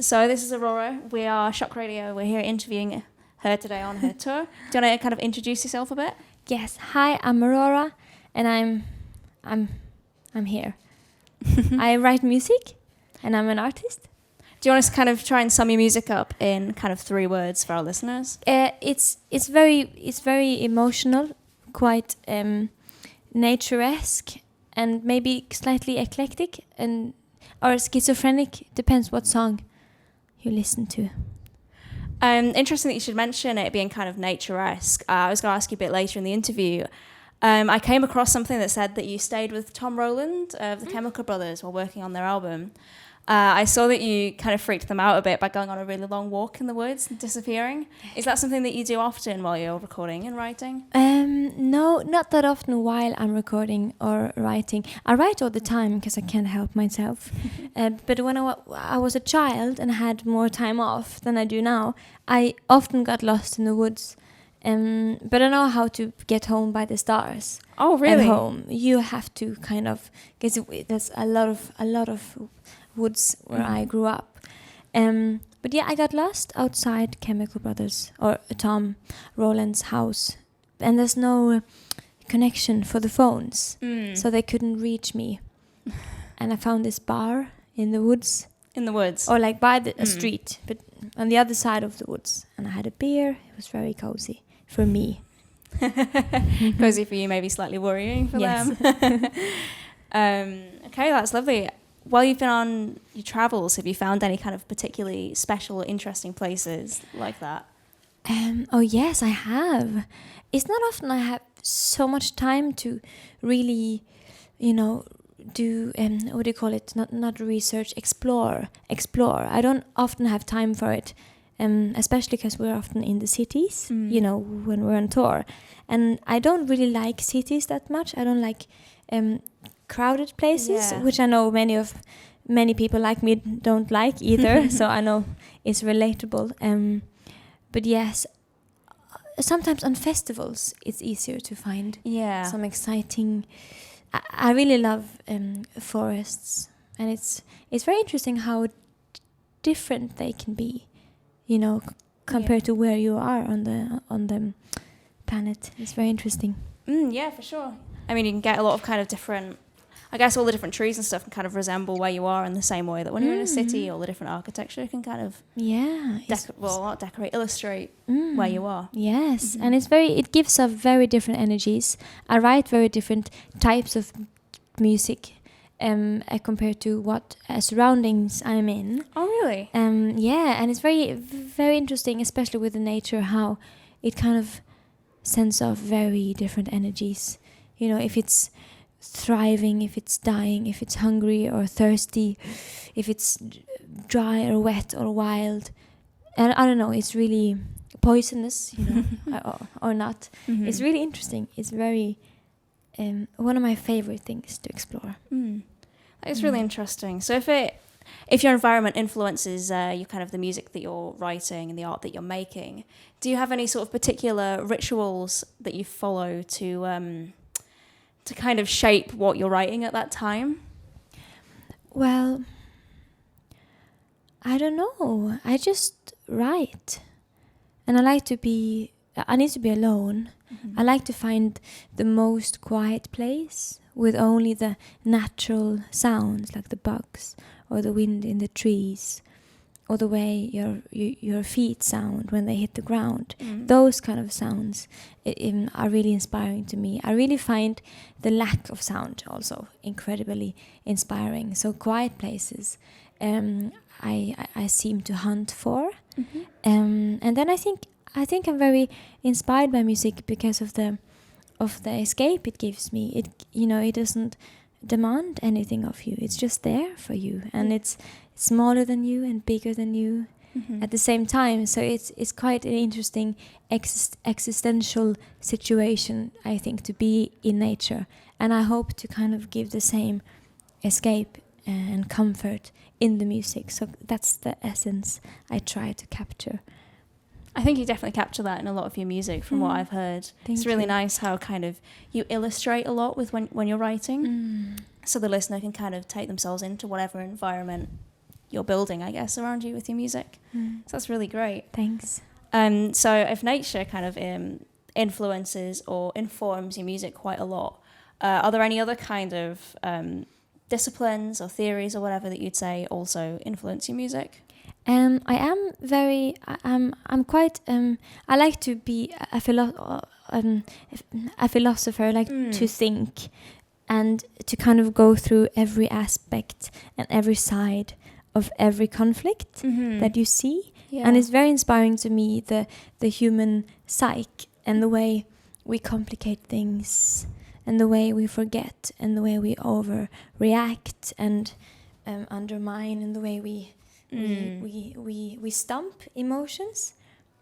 So this is Aurora. We are Shock Radio. We're here interviewing her today on her tour. Do you want to kind of introduce yourself a bit? Yes. Hi, I'm Aurora, and I'm here. I write music, and I'm an artist. Do you want us to kind of try and sum your music up in kind of 3 words for our listeners? It's very emotional, quite nature-esque, and maybe slightly eclectic and or schizophrenic. Depends what song you listen to. Interesting that you should mention it being kind of nature-esque. I was going to ask you a bit later in the interview. I came across something that said that you stayed with Tom Rowland of the Chemical Brothers while working on their album. I saw that you kind of freaked them out a bit by going on a really long walk in the woods and disappearing. Is that something that you do often while you're recording and writing? No, not that often while I'm recording or writing. I write all the time because I can't help myself. But when I was a child and had more time off than I do now, I often got lost in the woods. But I know how to get home by the stars. Oh, really? At home, you have to kind of, because there's a lot of woods where I grew up. But yeah, I got lost outside Chemical Brothers or Tom Rowland's house, and there's no connection for the phones, so they couldn't reach me. And I found this bar in the woods. In the woods? Or like by a street, but on the other side of the woods. And I had a beer. It was very cozy for me. Cozy for you, maybe slightly worrying for them. Okay, that's lovely. While you've been on your travels, have you found any kind of particularly special or interesting places like that? Oh yes, I have. It's not often I have so much time to really, do what do you call it? Not research, explore. I don't often have time for it, especially because we're often in the cities. When we're on tour, and I don't really like cities that much. I don't like crowded places, which I know many people like me don't like either. So I know it's relatable. But yes, sometimes on festivals it's easier to find some exciting. I really love forests, and it's very interesting how different they can be, compared to where you are on the planet. It's very interesting. Yeah, for sure. I mean, you can get a lot of kind of different. I guess all the different trees and stuff can kind of resemble where you are in the same way that when you're in a city, all the different architecture can kind of not decorate, illustrate where you are. Yes, and it gives off very different energies. I write very different types of music compared to what surroundings I'm in. Oh, really? Yeah, and it's very, very interesting, especially with the nature, how it kind of sends off very different energies. If it's thriving, if it's dying, if it's hungry or thirsty, if it's dry or wet or wild, and I don't know, it's really poisonous, or not. It's really interesting. It's very one of my favorite things to explore. It's really interesting. So if your environment influences you kind of the music that you're writing and the art that you're making, do you have any sort of particular rituals that you follow to kind of shape what you're writing at that time? Well, I don't know. I just write. And I need to be alone. I like to find the most quiet place with only the natural sounds, like the bugs or the wind in the trees, or the way your feet sound when they hit the ground. Those kind of sounds are really inspiring to me. I really find the lack of sound also incredibly inspiring. So quiet places I seem to hunt for. And then I think I'm very inspired by music because of the escape it gives me. It doesn't demand anything of you. It's just there for you, and it's smaller than you and bigger than you at the same time. So it's quite an interesting existential situation, I think, to be in nature. And I hope to kind of give the same escape and comfort in the music. So that's the essence I try to capture. I think you definitely capture that in a lot of your music from what I've heard. It's really nice how kind of you illustrate a lot with when you're writing. So the listener can kind of take themselves into whatever environment you're building, I guess, around you with your music. So that's really great. Thanks. So if nature kind of influences or informs your music quite a lot, are there any other kind of disciplines or theories or whatever that you'd say also influence your music? I am very. I'm quite. I like to be a philosopher. I like to think, and to kind of go through every aspect and every side of every conflict that you see. Yeah. And it's very inspiring to me, the human psyche and the way we complicate things and the way we forget and the way we overreact and undermine and the way we stump emotions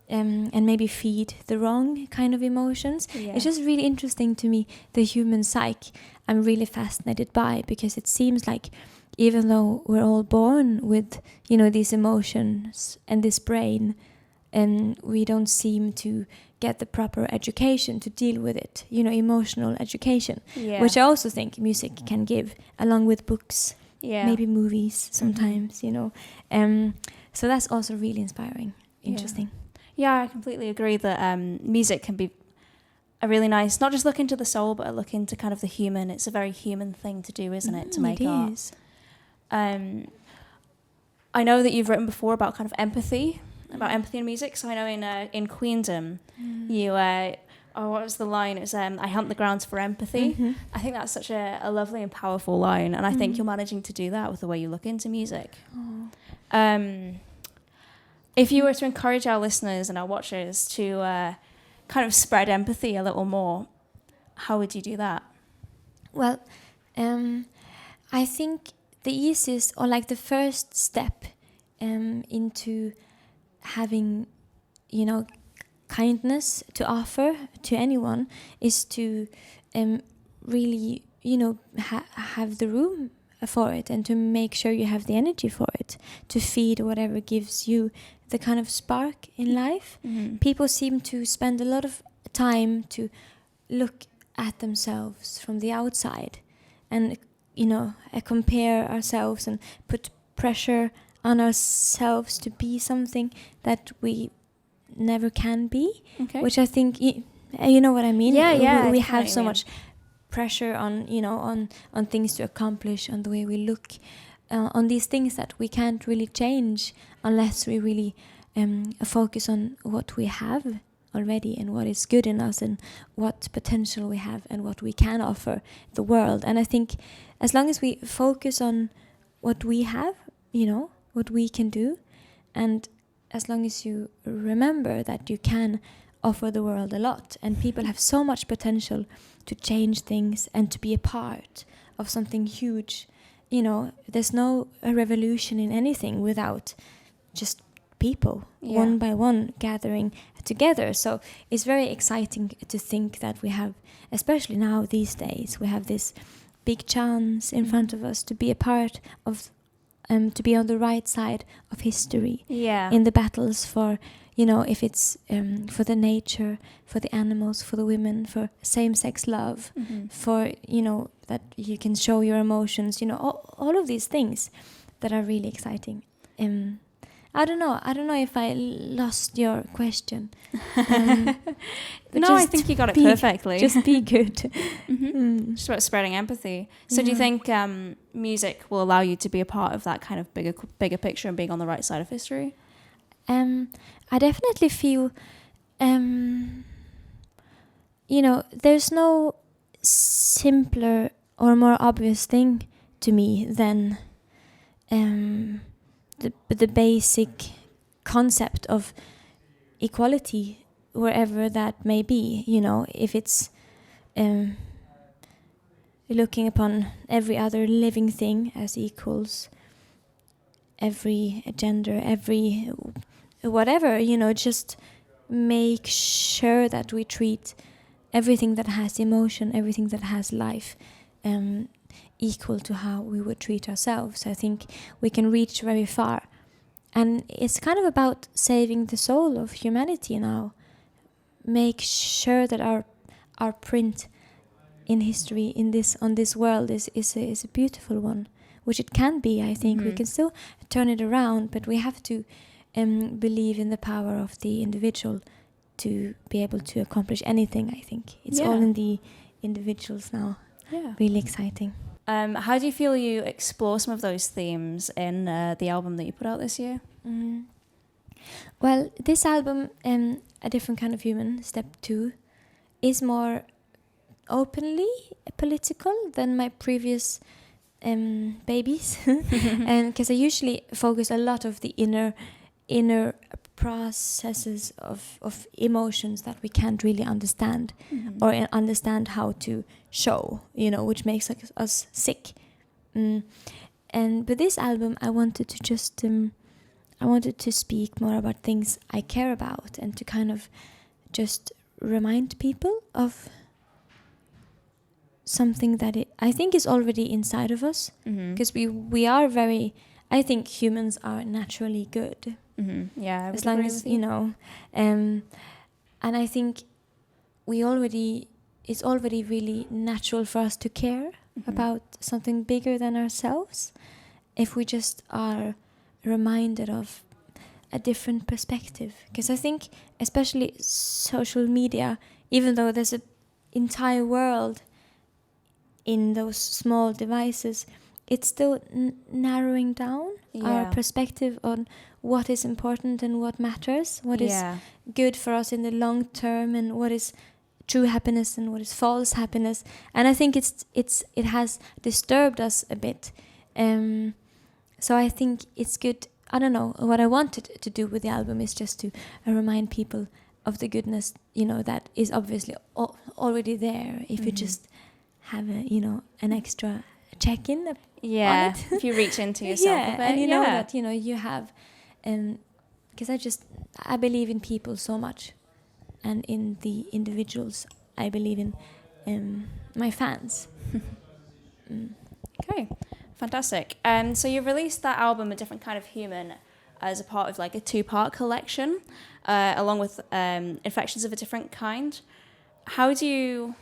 and maybe feed the wrong kind of emotions. Yeah. It's just really interesting to me, the human psyche. I'm really fascinated by, because it seems like even though we're all born with, these emotions and this brain, and we don't seem to get the proper education to deal with it, emotional education, which I also think music can give, along with books, maybe movies sometimes, so that's also really inspiring, interesting. Yeah, I completely agree that music can be a really nice, not just look into the soul, but a look into kind of the human. It's a very human thing to do, isn't it, to make art? It is. I know that you've written before about kind of empathy, in music. So I know in Queendom, you, what was the line? It was, I hunt the grounds for empathy. I think that's such a lovely and powerful line. And I think you're managing to do that with the way you look into music. If you were to encourage our listeners and our watchers to kind of spread empathy a little more, how would you do that? Well, I think the easiest, or like the first step into having, kindness to offer to anyone is to really, have the room for it, and to make sure you have the energy for it, to feed whatever gives you the kind of spark in life. People seem to spend a lot of time to look at themselves from the outside and compare ourselves and put pressure on ourselves to be something that we never can be, which I think you know what I mean. We have so much pressure on on things to accomplish, on the way we look, on these things that we can't really change unless we really focus on what we have already and what is good in us and what potential we have and what we can offer the world. And I think as long as we focus on what we have, what we can do, and as long as you remember that you can offer the world a lot, and people have so much potential to change things and to be a part of something huge. There's no revolution in anything without just people, one by one, gathering together. So it's very exciting to think that we have, especially now these days, we have this big chance in front of us to be a part of, to be on the right side of history in the battles for, if it's for the nature, for the animals, for the women, for same-sex love, for, that you can show your emotions, all of these things that are really exciting. I don't know if I lost your question. No, I think you got it perfectly. Just be good. Just about spreading empathy. So do you think music will allow you to be a part of that kind of bigger picture and being on the right side of history? I definitely feel, there's no simpler or more obvious thing to me than the basic concept of equality, wherever that may be. If it's looking upon every other living thing as equals, every gender, every whatever, just make sure that we treat everything that has emotion, everything that has life, equal to how we would treat ourselves. I think we can reach very far. And it's kind of about saving the soul of humanity now. Make sure that our print in history on this world is a beautiful one, which it can be. I think we can still turn it around, but we have to believe in the power of the individual to be able to accomplish anything. I think it's all in the individuals now. Yeah. Really exciting. How do you feel you explore some of those themes in the album that you put out this year? Well, this album, A Different Kind of Human, Step 2, is more openly political than my previous babies. And because I usually focus a lot of the inner processes of emotions that we can't really understand or understand how to show, which makes us sick. But this album, I wanted to just I wanted to speak more about things I care about and to kind of just remind people of something that I think is already inside of us, because we are very, I think humans are naturally good. Yeah, as long as and I think it's already really natural for us to care about something bigger than ourselves if we just are reminded of a different perspective. Because I think especially social media, even though there's an entire world in those small devices, it's still narrowing down our perspective on what is important and what matters, what is good for us in the long term, and what is true happiness and what is false happiness. And I think it has disturbed us a bit. So I think it's good. I don't know, what I wanted to do with the album is just to remind people of the goodness, that is obviously already there if you just have an extra check-in on it. If you reach into yourself a bit. And you know that you have, because I believe in people so much, and in the individuals. I believe in my fans. Okay, fantastic. So you released that album, A Different Kind of Human, as a part of like a 2-part collection, along with Infections of a Different Kind. How do you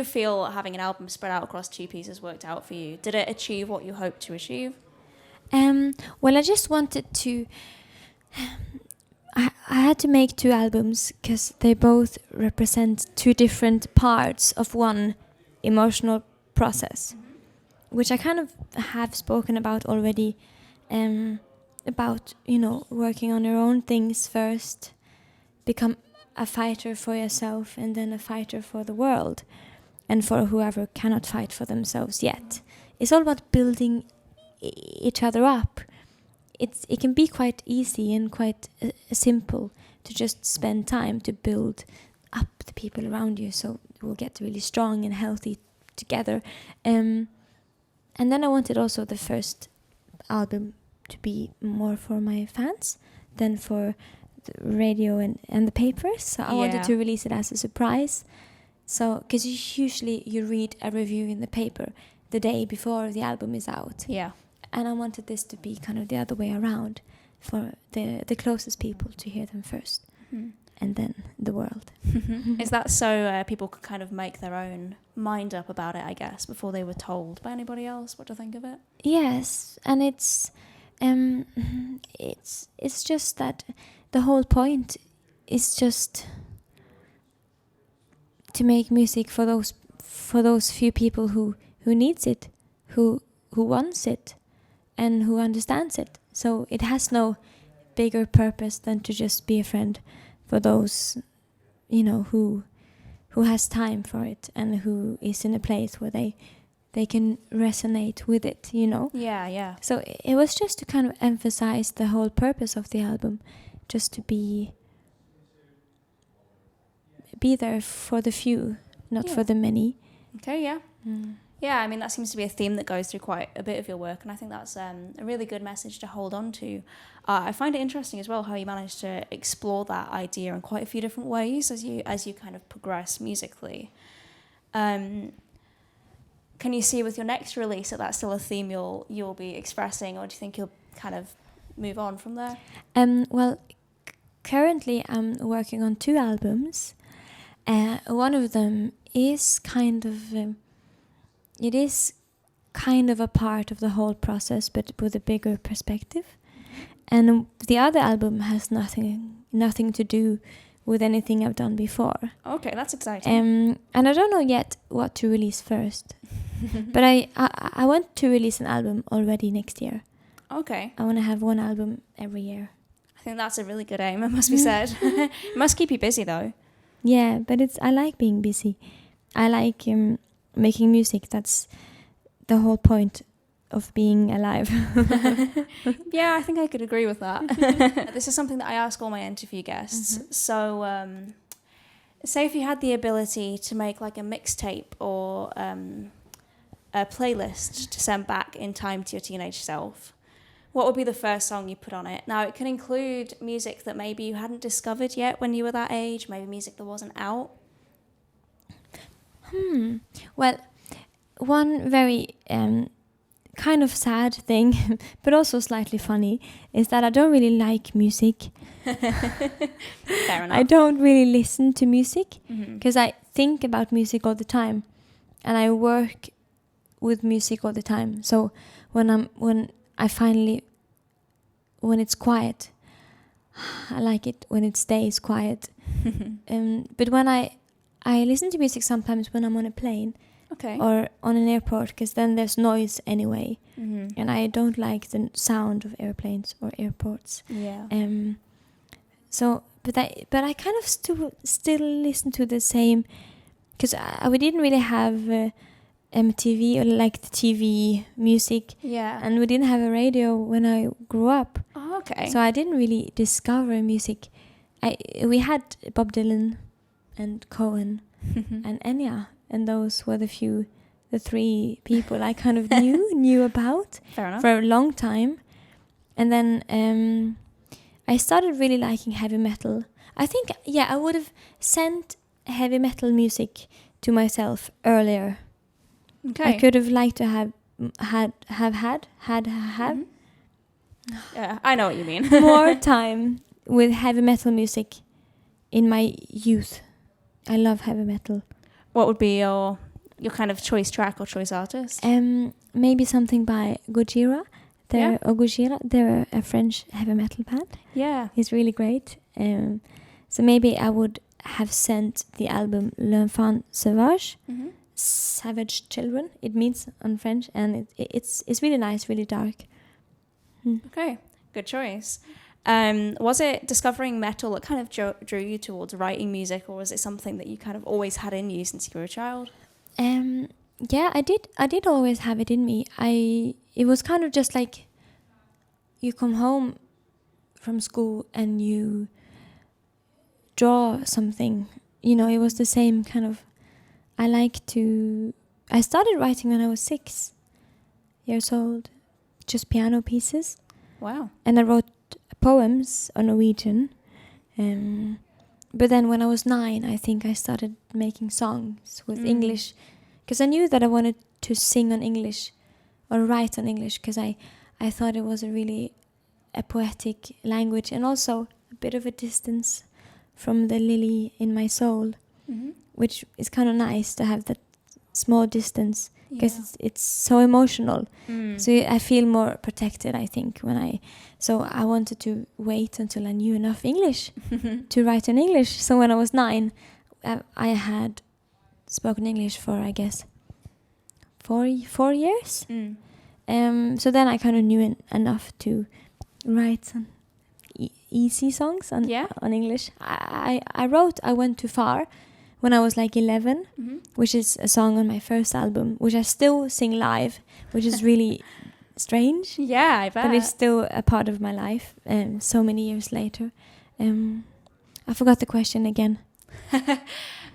feel having an album spread out across 2 pieces worked out for you? Did it achieve what you hoped to achieve? Well, I just wanted to... I had to make 2 albums because they both represent 2 different parts of one emotional process, which I kind of have spoken about already, about, working on your own things first, become a fighter for yourself, and then a fighter for the world, and for whoever cannot fight for themselves yet. It's all about building each other up. It can be quite easy and quite simple to just spend time to build up the people around you, so we'll get really strong and healthy together. And then I wanted also the first album to be more for my fans than for the radio and the papers. So I wanted to release it as a surprise. So, because usually you read a review in the paper the day before the album is out. Yeah. And I wanted this to be kind of the other way around, for the closest people to hear them first, and then the world. Is that so people could kind of make their own mind up about it, I guess, before they were told by anybody else what to think of it? Yes, and it's just that the whole point is just to make music for those few people who needs it, who wants it, and who understands it. So it has no bigger purpose than to just be a friend for those, who has time for it and who is in a place where they can resonate with it, Yeah. So it was just to kind of emphasize the whole purpose of the album, just to be there for the few, not for the many. Okay, yeah. Yeah, I mean, that seems to be a theme that goes through quite a bit of your work, and I think that's a really good message to hold on to. I find it interesting as well how you managed to explore that idea in quite a few different ways as you kind of progress musically. Can you see with your next release that that's still a theme you'll be expressing, or do you think you'll kind of move on from there? Well, currently I'm working on 2 albums. One of them is kind of... it is kind of a part of the whole process, but with a bigger perspective. And the other album has nothing to do with anything I've done before. Okay, that's exciting. And I don't know yet what to release first. But I want to release an album already next year. Okay. I want to have one album every year. I think that's a really good aim, it must be said. It must keep you busy, though. Yeah, but I like being busy. I like making music. That's the whole point of being alive. Yeah, I think I could agree with that. This is something that I ask all my interview guests. So, say if you had the ability to make like a mixtape or a playlist to send back in time to your teenage self, what would be the first song you put on it? Now, it can include music that maybe you hadn't discovered yet when you were that age, maybe music that wasn't out. Well, one very kind of sad thing, but also slightly funny, is that I don't really like music. Fair enough. I don't really listen to music because I think about music all the time, and I work with music all the time. So when it's quiet, I like it when it stays quiet. But when I listen to music sometimes when I'm on a plane. Okay. Or on an airport, because then there's noise anyway, and I don't like the sound of airplanes or airports. Yeah. So, but I kind of still listen to the same, because we didn't really have MTV or like the TV music. Yeah. And we didn't have a radio when I grew up. Oh, okay. So I didn't really discover music. We had Bob Dylan, and Cohen, and Enya. And those were the three people I kind of knew about. Fair enough. For a long time. And then I started really liking heavy metal. I think, I would have sent heavy metal music to myself earlier. Okay. I could have liked to have. Yeah, I know what you mean. More time with heavy metal music in my youth. I love heavy metal. What would be your kind of choice track or choice artist? Maybe something by Gojira. They're a French heavy metal band. Yeah. It's really great. So maybe I would have sent the album L'Enfant Sauvage, Savage Children, it means on French, and it's really nice, really dark. Okay, good choice. Was it discovering metal that kind of drew you towards writing music, or was it something that you kind of always had in you since you were a child? Yeah, I did always have it in me. It was kind of just like you come home from school and you draw something. You know, it was the same kind of. I started writing when I was 6 years old, just piano pieces. Wow. And I wrote poems on Norwegian. But then when I was 9, I think I started making songs with English, because I knew that I wanted to sing on English or write on English, because I thought it was a poetic language, and also a bit of a distance from the lily in my soul, which is kind of nice to have that small distance, because it's so emotional. So I feel more protected, I think, so I wanted to wait until I knew enough English to write in English. So when I was 9, I had spoken English for, I guess, 4 years. So then I kind of knew enough to write some easy songs on English. I wrote I Went Too Far when I was like 11, which is a song on my first album, which I still sing live, which is really strange. Yeah, I bet. But it's still a part of my life, so many years later. I forgot the question again.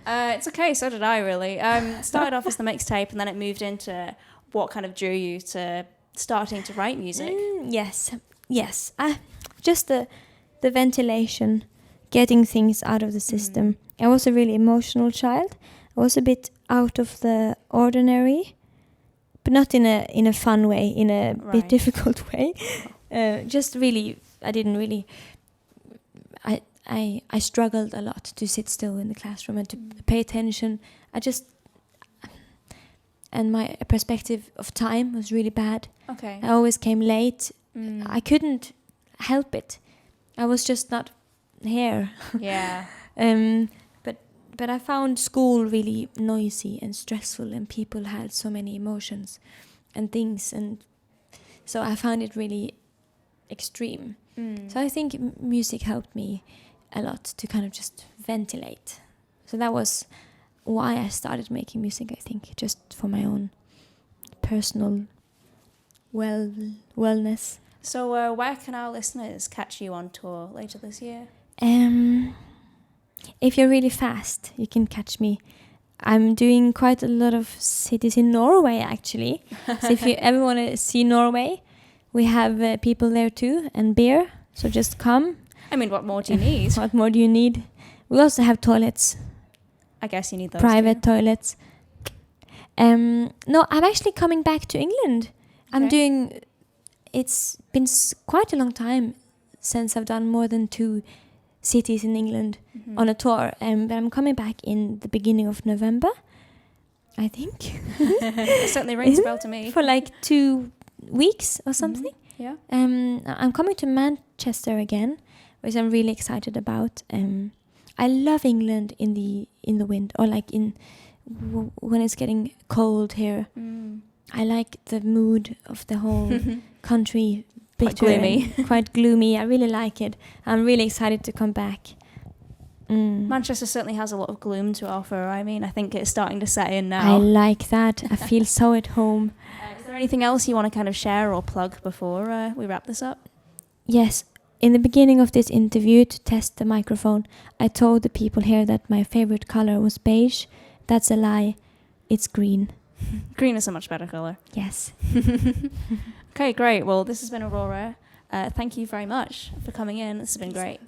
It's okay, so did I, really. It started off as the mixtape, and then it moved into what kind of drew you to starting to write music. Yes. Just the ventilation, getting things out of the system. I was a really emotional child. I was a bit out of the ordinary, but not in a fun way, in a bit difficult way. Just really, I didn't really. I struggled a lot to sit still in the classroom and to pay attention. and my perspective of time was really bad. Okay. I always came late. I couldn't help it. I was just not here. Yeah. But I found school really noisy and stressful, and people had so many emotions and things, and so I found it really extreme. So I think music helped me a lot to kind of just ventilate. So that was why I started making music, I think, just for my own personal wellness. So where can our listeners catch you on tour later this year? If you're really fast, you can catch me. I'm doing quite a lot of cities in Norway, actually. So if you ever want to see Norway, we have people there too, and beer. So just come. I mean, what more do you need? What more do you need? We also have toilets. I guess you need those. Private toilets. No, I'm actually coming back to England. Okay. It's been quite a long time since I've done more than 2 cities in England on a tour. But I'm coming back in the beginning of November, I think. It certainly rings a bell to me. For like 2 weeks or something. Yeah. I'm coming to Manchester again, which I'm really excited about. I love England in the wind, or like when it's getting cold here. I like the mood of the whole country. Quite gloomy. Quite gloomy. I really like it. I'm really excited to come back. Manchester certainly has a lot of gloom to offer. I mean, I think it's starting to set in now. I like that. I feel so at home. Is there anything else you want to kind of share or plug before we wrap this up? Yes. In the beginning of this interview, to test the microphone, I told the people here that my favorite color was beige. That's a lie. It's green. Green is a much better color. Yes. Okay, great. Well, this has been Aurora. Thank you very much for coming in. This has been great.